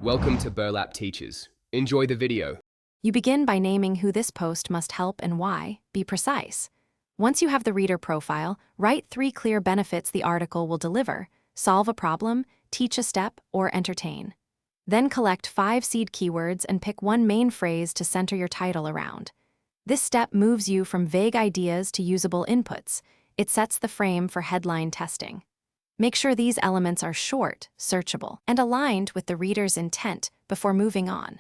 Welcome to Burlap Teachers. Enjoy the video. You begin by naming who this post must help and why. Be precise. Once you have the reader profile, write 3 clear benefits the article will deliver: solve a problem, teach a step, or entertain. Then collect 5 seed keywords and pick one main phrase to center your title around. This step moves you from vague ideas to usable inputs. It sets the frame for headline testing. Make sure these elements are short, searchable, and aligned with the reader's intent before moving on.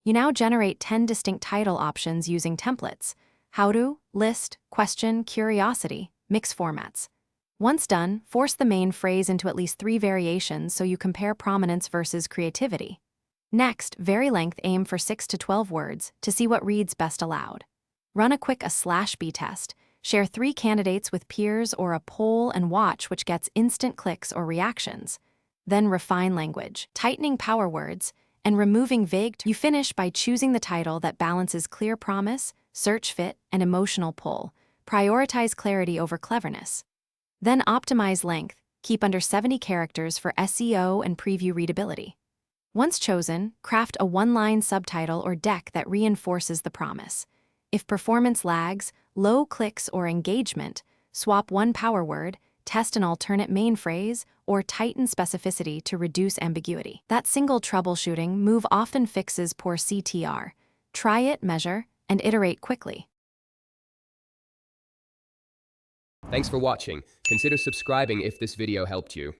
You now generate 10 distinct title options using templates: how to, list, question, curiosity, mix formats. Once done, force the main phrase into at least 3 variations so you compare prominence versus creativity. Next, vary length, aim for 6 to 12 words to see what reads best aloud. Run a quick A/B test. Share 3 candidates with peers or a poll and watch which gets instant clicks or reactions. Then refine language, tightening power words, and removing vague. You finish by choosing the title that balances clear promise, search fit, and emotional pull. Prioritize clarity over cleverness. Then optimize length, keep under 70 characters for SEO and preview readability. Once chosen, craft a 1-line subtitle or deck that reinforces the promise. If performance lags, low clicks, or engagement, swap one power word, test an alternate main phrase, or tighten specificity to reduce ambiguity. That single troubleshooting move often fixes poor CTR. Try it, measure, and iterate quickly. Thanks for watching. Consider subscribing if this video helped you.